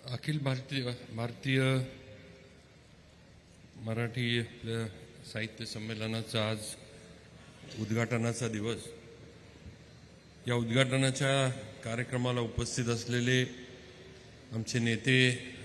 अखिल भारतीय मराठी साहित्य संमेलनाचा आज उद्घाटनाचा दिवस। या उद्घाटनाच्या कार्यक्रमाला उपस्थित असलेले आमचे नेते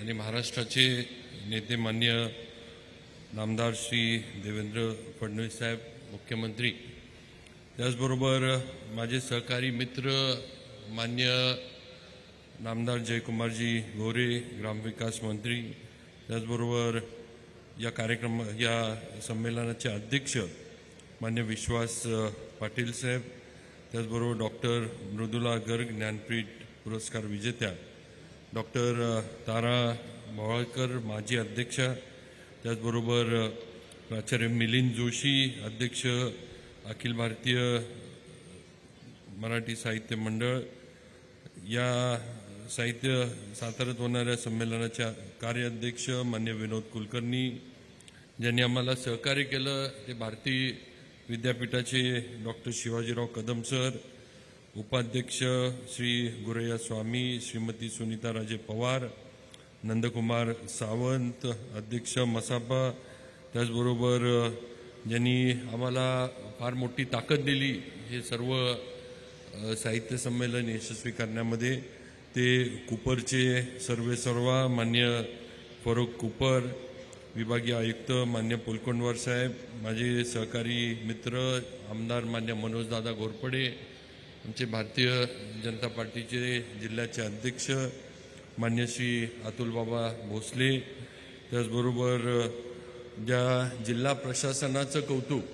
आणि महाराष्ट्राचे नेते मान्य नामदार श्री देवेंद्र फडणवीस साहेब मुख्यमंत्री, त्याचबरोबर माझे सहकारी मित्र मान्य नामदार जयकुमारजी गोरे ग्रामविकास मंत्री, त्याचबरोबर या संमेलनाचे अध्यक्ष मान्य विश्वास पाटील साहेब, त्याचबरोबर डॉक्टर मृदुला गर्ग ज्ञानपीठ पुरस्कार विजेत्या, डॉक्टर तारा मोहोळकर माजी अध्यक्ष, त्याचबरोबर प्राचार्य मिलिंद जोशी अध्यक्ष अखिल भारतीय मराठी साहित्य मंडळ, या साहित्य साताऱ्यात होणाऱ्या संमेलनाच्या कार्याध्यक्ष मान्य विनोद कुलकर्णी, ज्यांनी आम्हाला सहकार्य केलं ते भारतीय विद्यापीठाचे डॉक्टर शिवाजीराव कदम सर, उपाध्यक्ष श्री गुरैया स्वामी, श्रीमती सुनीता राजे पवार, नंदकुमार सावंत अध्यक्ष मसापा, त्याचबरोबर ज्यांनी आम्हाला फार मोठी ताकद दिली हे सर्व साहित्य संमेलन यशस्वी करण्यामध्ये, ते कुपरचे सर्वेसर्वा मान्य फरोक कुपर, विभागीय आयुक्त मान्य पुलकोंडवार साहेब, माझे सहकारी मित्र आमदार मान्य मनोजदादा घोरपडे, आमचे भारतीय जनता पार्टीचे जिल्ह्याचे अध्यक्ष मान्य श्री अतुलबाबा भोसले, त्याचबरोबर ज्या जिल्हा प्रशासनाचं कौतुक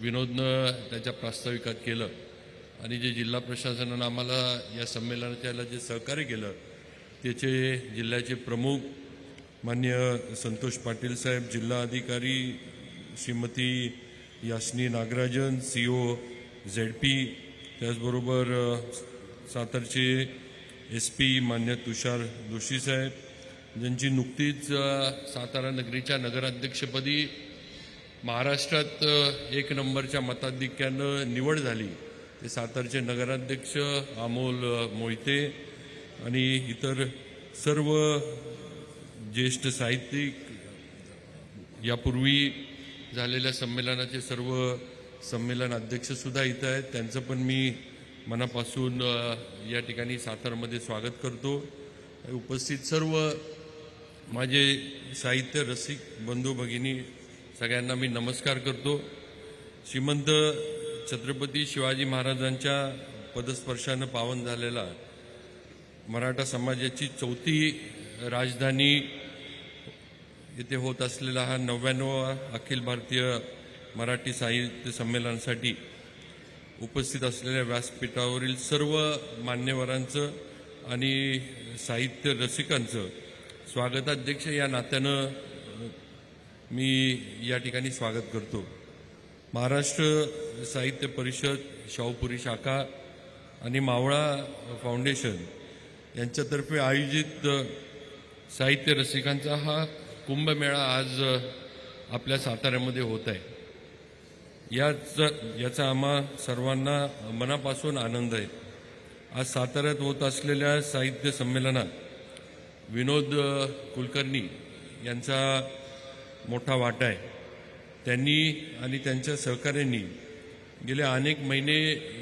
विनोदनं त्याच्या प्रास्ताविकात केलं आणि जे जिल्हा प्रशासनानं आम्हाला या संमेलनाच्याला जे सहकार्य केलं त्याचे जिल्ह्याचे प्रमुख मान्य संतोष पाटील साहेब, जिल्हा अधिकारी श्रीमती यास्नी नागराजन CO ZP, त्याचबरोबर सातारचे SP मान्य तुषार जोशी साहेब, ज्यांची नुकतीच सातारा नगरीच्या नगराध्यक्षपदी महाराष्ट्रात 1 नंबरच्या मताधिक्यानं निवड झाली, ते सातारचे नगराध्यक्ष अमोल मोहिते आणि इतर सर्व ज्येष्ठ साहित्यिक, यापूर्वी झालेल्या संमेलनाचे सर्व संमेलन अध्यक्षसुद्धा इथं आहेत, त्यांचं पण मी मनापासून या ठिकाणी सातारमध्ये स्वागत करतो। उपस्थित सर्व माझे साहित्य रसिक बंधू भगिनी सगळ्यांना मी नमस्कार करतो। श्रीमंत छत्रपती शिवाजी महाराजांच्या पदस्पर्शानं पावन झालेला मराठा समाजाची 4थी राजधानी येथे होत असलेला हा 99वा अखिल भारतीय मराठी साहित्य संमेलनासाठी उपस्थित असलेल्या व्यासपीठावरील सर्व मान्यवरांचं आणि साहित्य रसिकांचं स्वागताध्यक्ष या नात्यानं मी या ठिकाणी स्वागत करतो। महाराष्ट्र साहित्य परिषद, शाहूपुरी शाखा आणि मावळा फाउंडेशन यांच्यातर्फे आयोजित साहित्य रसिकांचा हा कुंभमेळा आज आपल्या साताऱ्यामध्ये होत आहे। याचा आम्हा सर्वांना मनापासून आनंद आहे। आज साताऱ्यात होत असलेल्या साहित्य संमेलनात विनोद कुलकर्णी यांचा मोठा वाटा आहे। त्यांनी आणि त्यांच्या सहकाऱ्यांनी गेले अनेक महिने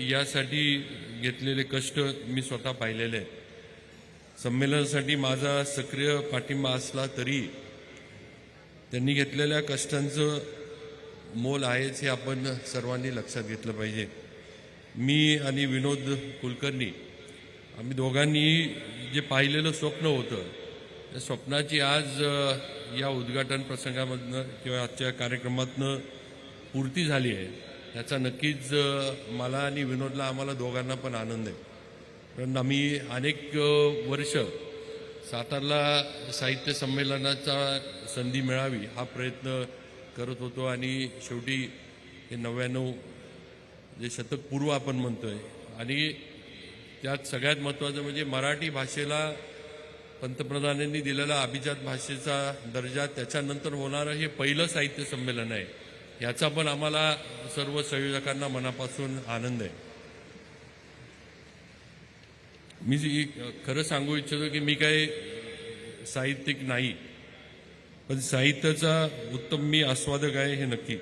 यासाठी घेतलेले कष्ट मी स्वतः पाहिलेले आहेत। संमेलनासाठी माझा सक्रिय पाठिंबा असला तरी त्यांनी घेतलेल्या कष्टांचं मोल आहेच हे आपण सर्वांनी लक्षात घेतलं पाहिजे। मी आणि विनोद कुलकर्णी आम्ही दोघांनी जे पाहिलेलं स्वप्न होतं त्या स्वप्नाची आज या उद्घाटन प्रसंगामधनं किंवा आजच्या कार्यक्रमातनं पूर्ती झाली आहे, याचा नक्कीच मला आणि विनोदला आम्हाला दोघांना पण आनंद आहे। कारण आम्ही अनेक वर्ष सातारला साहित्य संमेलनाचा संधी मिळावी हा प्रयत्न करत होतो आणि शेवटी हे 99 जे शतक पूर्व आपण म्हणतोय आणि त्यात सगळ्यात महत्त्वाचं म्हणजे मराठी भाषेला पंतप्रधानांनी दिलेला अभिजात भाषेचा दर्जा, त्याच्यानंतर होणारं हे पहिलं साहित्य संमेलन आहे, याचा पण आम्हाला सर्व संयोजकांना मनापासून आनंद आहे। मी खरं सांगू इच्छितो की मी काही साहित्यिक नाही, पण साहित्याचा उत्तम मी आस्वादक आहे हे नक्की.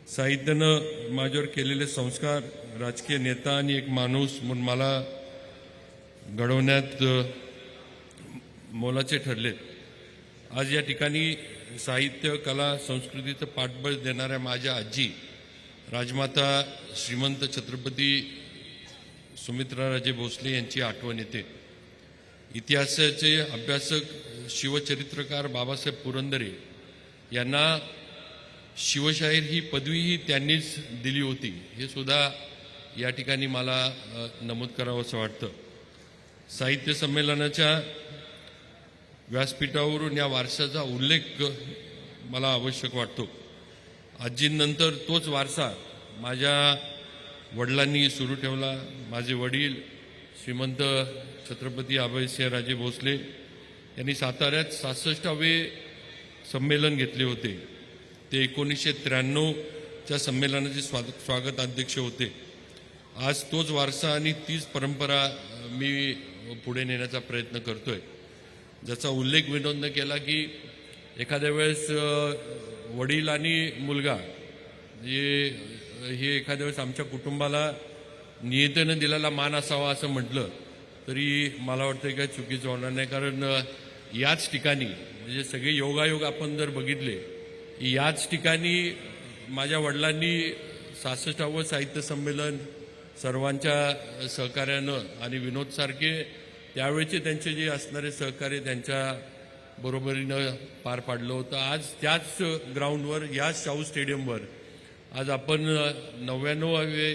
साहित्यानं माझ्यावर केलेले संस्कार राजकीय नेता आणि एक माणूस म्हणून मला घडवण्यात मोलाचे ठरलेत. आज या ठिकाणी साहित्य, कला, संस्कृतीचं पाठबळ देणाऱ्या माझ्या आजी राजमाता श्रीमंत छत्रपती सुमित्राराजे भोसले यांची आठवण येते. इतिहासाचे अभ्यासक शिवचरित्रकार बाबासाहेब पुरंदरे यांना शिवशाहीर ही पदवीही त्यांनीच दिली होती, हे सुद्धा या ठिकाणी मला नमूद करावं असं वाटतं. साहित्य संमेलनाच्या व्यासपीठावरून या वारशाचा उल्लेख मला आवश्यक वाटतो. आजींनंतर तोच वारसा माझ्या वडिलांनी सुरू ठेवला. माझे वडील श्रीमंत छत्रपती अभयसिंहराजे भोसले यांनी साताऱ्यात 66वे संमेलन घेतले होते. ते 1993च्या संमेलनाचे स्वागताध्यक्ष होते. आज तोच वारसा आणि तीच परंपरा मी पुढे नेण्याचा प्रयत्न करतोय. ज्याचा उल्लेख विनोदनं केला की एखाद्या वेळेस वडील आणि मुलगा हे एखाद्या वेळेस आमच्या कुटुंबाला नियतीनं दिलेला मान असावा असं म्हटलं तरी मला वाटतं काय चुकीचं होणार नाही. कारण याच ठिकाणी म्हणजे सगळे योगायोग आपण जर बघितले, याच ठिकाणी माझ्या वडिलांनी 66वं साहित्य संमेलन सर्वांच्या सहकार्यानं आणि विनोदसारखे त्यावेळेचे त्यांचे जे असणारे सहकार्य त्यांच्या बरोबरीनं पार पाडलं होतं. आज त्याच ग्राउंडवर, याच शाहू स्टेडियमवर आज आपण 99वे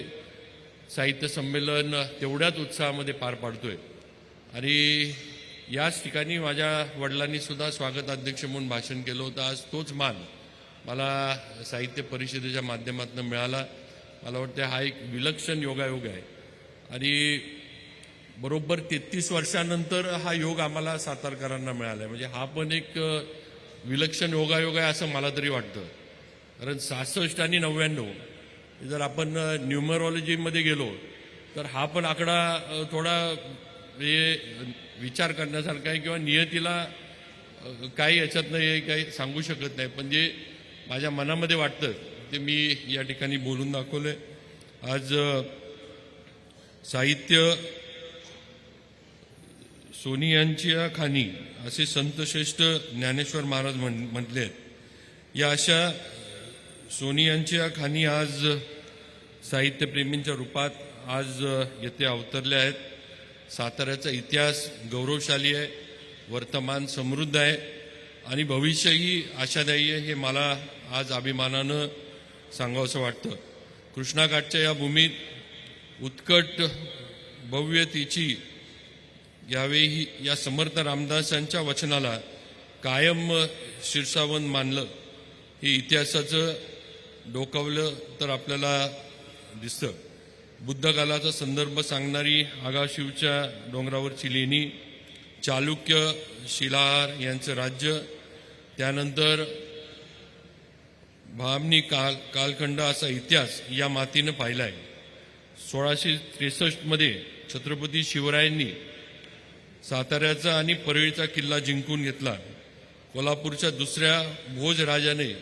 साहित्य संमेलन तेवढ्याच उत्साहामध्ये पार पाडतोय. आणि याच ठिकाणी माझ्या वडिलांनी सुद्धा स्वागताध्यक्ष म्हणून भाषण केलं होतं. आज तोच मान मला साहित्य परिषदेच्या माध्यमातून मिळाला. मला वाटतं हा एक विलक्षण योगायोग आहे. आणि बरोबर 33 वर्षानंतर हा योग आम्हाला सातारकरांना मिळाला आहे. म्हणजे हा पण एक विलक्षण योगायोग आहे असं मला तरी वाटतं. कारण 66 आणि 99 जर आपण न्यूमरॉलॉजीमध्ये गेलो तर हा पण आकडा थोडा विचार करण्यासारखा आहे किंवा नियतीला काही याच्यातनं हे काही सांगू शकत नाही. पण जे माझ्या मनामध्ये वाटतं ते मी या ठिकाणी बोलून दाखवलंय. आज साहित्य सोनियांच्या खाणी असे संतश्रेष्ठ ज्ञानेश्वर महाराज म्हटले आहेत. या अशा सोनियांच्या खाणी आज साहित्यप्रेमींच्या रूपात आज येथे अवतरल्या आहेत. साताऱ्याचा इतिहास गौरवशाली आहे, वर्तमान समृद्ध आहे आणि भविष्यही आशादायी आहे हे मला आज अभिमानानं सांगावंसं वाटतं. कृष्णाकाठच्या या भूमीत उत्कट भव्यतेची यावेळी या समर्थ रामदासांच्या वचनाला कायम शीर्षावन मानलं हे इतिहासाचं डोकावलं तर आपल्याला दिसतं. बुद्धकालाचा संदर्भ सांगणारी आगाशिवच्या डोंगरावरची लेणी, चालुक्य शिलाहार यांचं राज्य, त्यानंतर भामनी कालखंड असा इतिहास या मातीनं पाहिला आहे. 1663 छत्रपती शिवरायांनी साताऱ्याचा आणि परळीचा किल्ला जिंकून घेतला. कोल्हापूरच्या दुसऱ्या भोजराजाने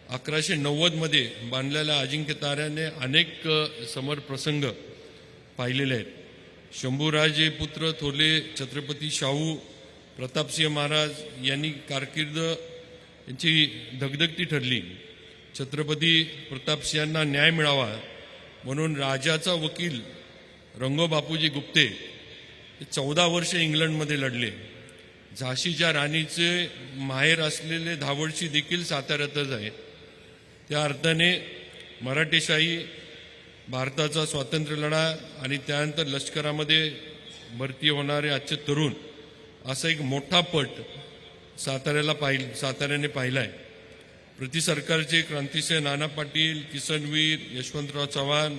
1190 बांधलेल्या अजिंक्य ताऱ्याने अनेक समर प्रसंग पाहिलेले आहेत. शंभूराजे पुत्र थोरले छत्रपती शाहू प्रतापसिंह महाराज यांनी कारकीर्द यांची धगधगती ठरली. छत्रपती प्रतापसिंहांना न्याय मिळावा म्हणून राजाचा वकील रंगोबापूजी गुप्ते 14 वर्षे इंग्लंडमध्ये लढले. झाशीच्या राणीचे माहेर असलेले धावडशी देखील साताऱ्यातच आहे. त्या अर्थाने मराठेशाही, भारताचा स्वातंत्र्य लढा आणि त्यानंतर लष्करामध्ये भरती होणारे आजचे तरुण असा एक मोठा पट साताऱ्याने पाहिला आहे. प्रति सरकारचे क्रांतिसिंह नाना पाटील, किसनवीर, यशवंतराव चव्हाण,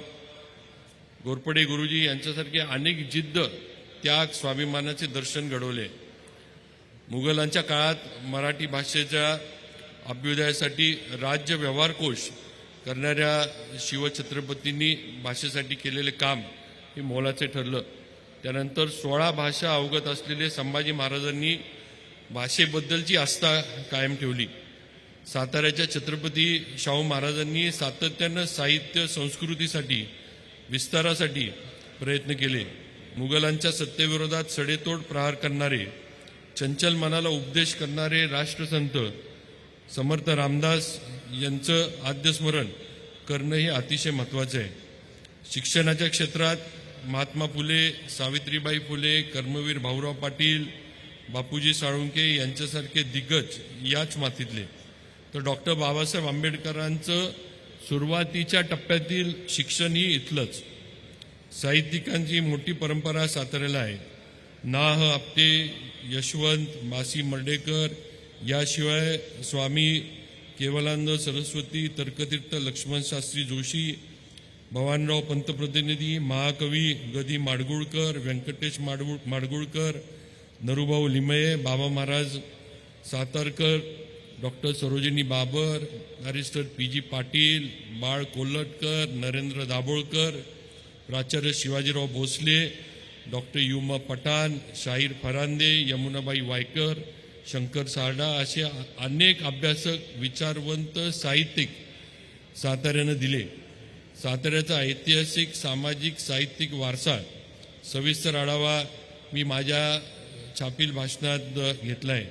घोरपडे गुरुजी यांच्यासारखे अनेक जिद्द, त्याग, स्वाभिमानाचे दर्शन घडवले. मुघलांच्या काळात मराठी भाषेच्या अभ्युदयासाठी राज्य व्यवहार कोश करणाऱ्या शिवछत्रपतींनी भाषेसाठी केलेले काम हे मोलाचे ठरलं. त्यानंतर 16 भाषा अवगत असलेले संभाजी महाराजांनी भाषेबद्दलची आस्था कायम ठेवली. साताऱ्याच्या छत्रपती शाहू महाराजांनी सातत्यानं साहित्य संस्कृतीसाठी विस्तारासाठी प्रयत्न केले. मुघलांच्या सत्तेविरोधात सडेतोड प्रहार करणारे, चंचल मनाला उपदेश करणारे राष्ट्रसंत समर्थ रामदास यांचं आद्यस्मरण करणं हे अतिशय महत्त्वाचं आहे. शिक्षणाच्या क्षेत्रात महात्मा फुले, सावित्रीबाई फुले, कर्मवीर भाऊराव पाटील, बापूजी साळुंके यांच्यासारखे दिग्गज याच मातीतले. तर डॉक्टर बाबासाहेब आंबेडकरांचं सुरुवातीच्या टप्प्यातील शिक्षणही इथलंच. साहित्यिकांची मोठी परंपरा साताऱ्याला आहे. ना. ह. आपटे, यशवंत, मासी मर्डेकर, याशिवाय स्वामी केवलानंद सरस्वती, तर्कतीर्थ लक्ष्मणशास्त्री जोशी, भवानराव पंतप्रतिनिधी, महाकवी गदी Madgulkar, Venkatesh Madgulkar, Narubhau Limaye, Baba Maharaj Satarkar, doctor Sarojini Babar, barrister P G. Patil, Bal Kolhatkar, Narendra Dabholkar, प्राचार्य शिवाजीराव भोसले, डॉक्टर युमा पठाण, शाहीर फरांदे, यमुनाबाई वायकर, शंकर सारडा असे अनेक अभ्यासक, विचारवंत, साहित्यिक साताऱ्यानं दिले. साताऱ्याचा ऐतिहासिक, सामाजिक, साहित्यिक वारसा सविस्तर आढावा मी माझ्या छापील भाषणात घेतला आहे.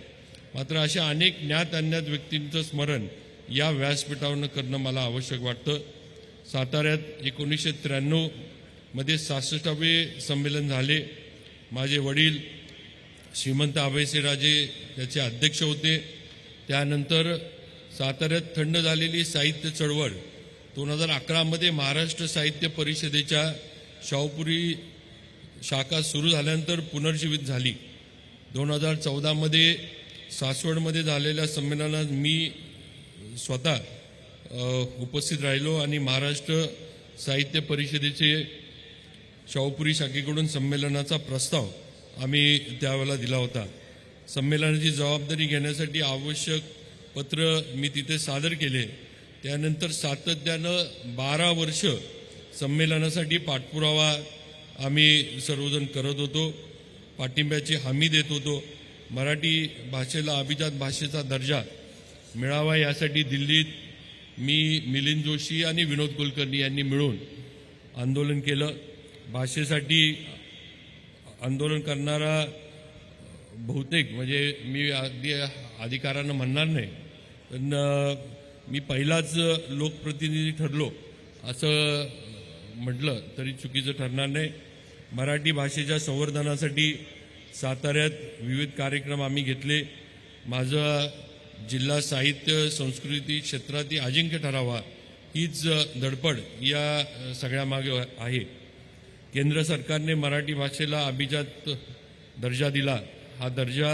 मात्र अशा अनेक ज्ञात अज्ञात व्यक्तींचं स्मरण या व्यासपीठावरून करणं मला आवश्यक वाटतं. साताऱ्यात 1993 मध्ये 66वे संमेलन झाले. माझे वडील श्रीमंत अभयसिंहराजे त्याचे अध्यक्ष होते. त्यानंतर साताऱ्यात थंड झालेली साहित्य चळवळ 2011 मध्ये महाराष्ट्र साहित्य परिषदेच्या शाहूपुरी शाखा सुरू झाल्यानंतर पुनर्जीवित झाली. 2014 मध्ये सासवडमध्ये झालेल्या संमेलनात मी स्वतः उपस्थित राहिलो आणि महाराष्ट्र साहित्य परिषदेचे शाहूपुरी शाखेकडून संमेलनाचा प्रस्ताव आम्ही त्यावेळेला दिला होता. संमेलनाची जबाबदारी घेण्यासाठी आवश्यक पत्र मी तिथे सादर केले. त्यानंतर सातत्यानं 12 वर्ष संमेलनासाठी पाठपुरावा आम्ही सर्वजण करत होतो, पाठिंब्याची हमी देत होतो. मराठी भाषेला अभिजात भाषेचा दर्जा मिळावा यासाठी दिल्लीत मी, मिलिंद जोशी आणि विनोद कुलकर्णी यांनी मिळून आंदोलन केलं. भाषेसाठी आंदोलन करणारा बहुतेक म्हणजे मी अगदी अधिकारानं म्हणणार नाही, पण मी पहिलाच लोकप्रतिनिधी ठरलो असं म्हटलं तरी चुकीचं ठरणार नाही. मराठी भाषेच्या संवर्धनासाठी साताऱ्यात विविध कार्यक्रम आम्ही घेतले. माझा जिल्हा साहित्य संस्कृती क्षेत्रातील अजिंक्य ठरावा हीच धडपड या सगळ्यामागे आहे. केंद्र सरकारने मराठी भाषेला अभिजात दर्जा दिला. हा दर्जा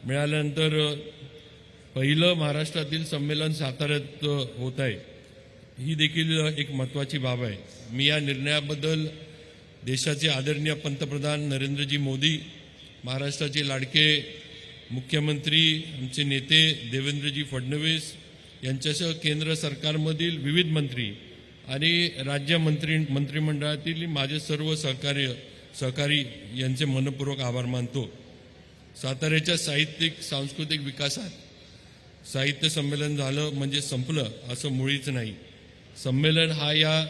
मिळाल्यानंतर पहिलं महाराष्ट्रातील संमेलन साताऱ्यात होत आहे. ही देखील एक महत्त्वाची बाब आहे. मी या निर्णयाबद्दल देशाचे आदरणीय पंतप्रधान नरेंद्रजी मोदी, महाराष्ट्राचे लाडके मुख्यमंत्री आमचे नेते देवेंद्रजी फडणवीस यांच्यासह केंद्र सरकारमधील विविध मंत्री आणि राज्य मंत्रिमंडळातील माझे सर्व सहकारी यांचे मनपूर्वक आभार मानतो. साताऱ्याच्या साहित्यिक सांस्कृतिक विकासात साहित्य संमेलन झालं म्हणजे संपलं असं मुळीच नाही. संमेलन हा या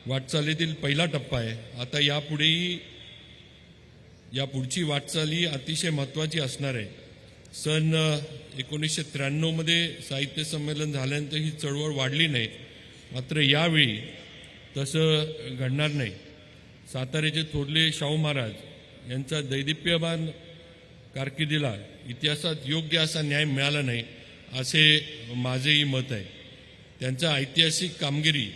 वाटचालीतील पहिला टप्पा आहे. आता या पुढची वाटचाली अतिशय महत्त्वाची असणार आहे. सन 1993 मध्ये साहित्य संमेलन झाल्यानंतर ही चळवळ वाढली नाही, मात्र यावेळी तसं घडणार नाही. साताऱ्याचे थोरले शाहू महाराज यांचा दैदिप्यमान कारकिर्दीला इतिहासात योग्य असा न्याय मिळाला नाही असे माझेही मत आहे. त्यांचा ऐतिहासिक कामगिरी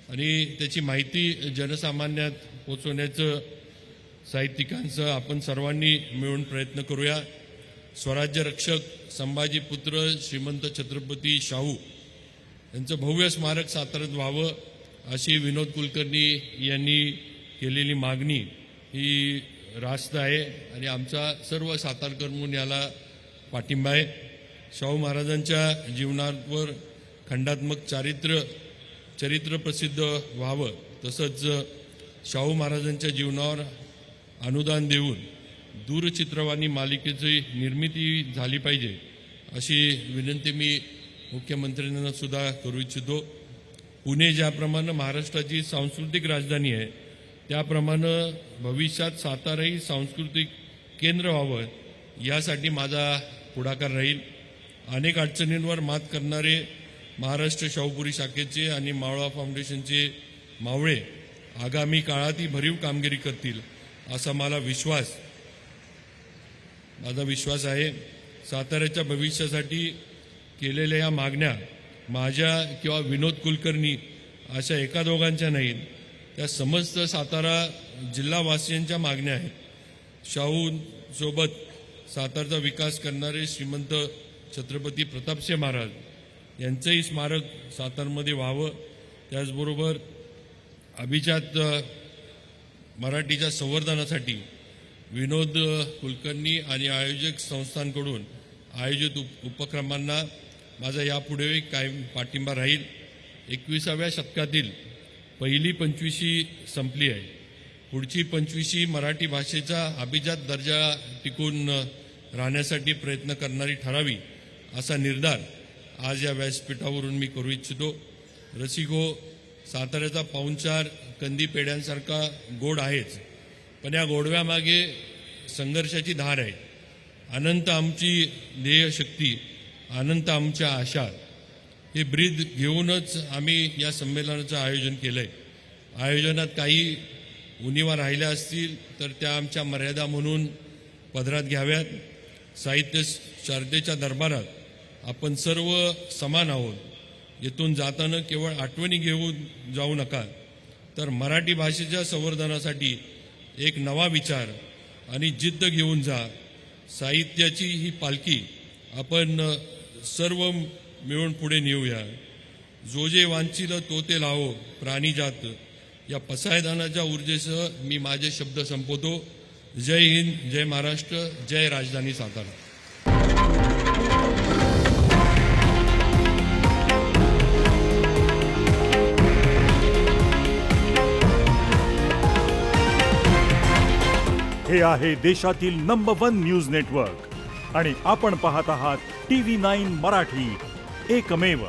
आणि त्याची माहिती जनसामान्यात पोचवण्याचं साहित्यिकांसह आपण सर्वांनी मिळून प्रयत्न करूया. स्वराज्य रक्षक संभाजीपुत्र श्रीमंत छत्रपती शाहू यांचं भव्य स्मारक साताऱ्यात व्हावं अशी विनोद कुलकर्णी यांनी केलेली मागणी ही रास्त आहे आणि आमचा सर्व सातारकर म्हणून याला पाठिंबा आहे. शाहू महाराजांच्या जीवनावर खंडात्मक चरित्र प्रसिद्ध व्हावं, तसंच शाहू महाराजांच्या जीवनावर अनुदान देऊन दूरचित्रवाणी मालिकेची निर्मिती झाली पाहिजे अशी विनंती मी मुख्यमंत्र्यांना सुद्धा करू इच्छितो. पुणे ज्याप्रमाणे महाराष्ट्राची सांस्कृतिक राजधानी आहे त्याप्रमाणे भविष्यात साताराही सांस्कृतिक केंद्र व्हावं यासाठी माझा पुढाकार राहील. अनेक अडचणींवर मात करणारे महाराष्ट्र शाहूपुरी शाखेचे आणि मावळा फाउंडेशनचे मावळे आगामी काळातही भरीव कामगिरी करतील असा माझा विश्वास आहे. साताऱ्याच्या भविष्यासाठी केलेल्या या मागण्या माझ्या किंवा विनोद कुलकर्णी अशा एका दोघांच्या नाहीत, त्या समस्त सातारा जिल्हावासियांच्या मागण्या आहेत. शाहूंसोबत सातारचा विकास करणारे श्रीमंत छत्रपती प्रतापसिंह महाराज यांचंही स्मारक सातारमध्ये व्हावं. त्याचबरोबर अभिजात मराठीच्या संवर्धनासाठी विनोद कुलकर्णी आणि आयोजक संस्थांकडून आयोजित उपक्रमांना माझा यापुढे कायम पाठिंबा राहील. 21व्या शतकातील पहिली 25वी संपली आहे. पुढची 25वी मराठी भाषेचा अभिजात दर्जा टिकून राहण्यासाठी प्रयत्न करणारी ठरावी असा निर्धार आज या व्यासपीठावरून मी करू इच्छितो. रसिको, साताऱ्याचा पाहुणचार कंदी पेढ्यांसारखा गोड आहेच, पण या गोडव्यामागे संघर्षाची धार आहे. अनंत आमची ध्येयशक्ती, अनंत आमच्या आशा हे ब्रीद घेऊनच आम्ही या संमेलनाचं आयोजन केलं आहे. आयोजनात काही उणिवा राहिल्या असतील तर त्या आमच्या मर्यादा म्हणून पदरात घ्याव्यात. साहित्य चर्चेच्या दरबारात आपण सर्व समान आहोत. येथून जाताना केवळ आठवणी घेऊन जाऊ नका, तर मराठी भाषेच्या संवर्धनासाठी एक नवा विचार आणि जिद्द घेऊन जा. साहित्याची ही पालखी आपण सर्व मिळून पुढे नेऊया. जो जे वांछिल तो ते लावो प्राणीजात या पसायदानाच्या ऊर्जेसह मी माझे शब्द संपवतो. जय हिंद, जय महाराष्ट्र, जय राजधानी सातारा. हे आहे देशातील नंबर 1 न्यूज नेटवर्क आणि आपण पाहत आहात TV9 मराठी, एकमेव.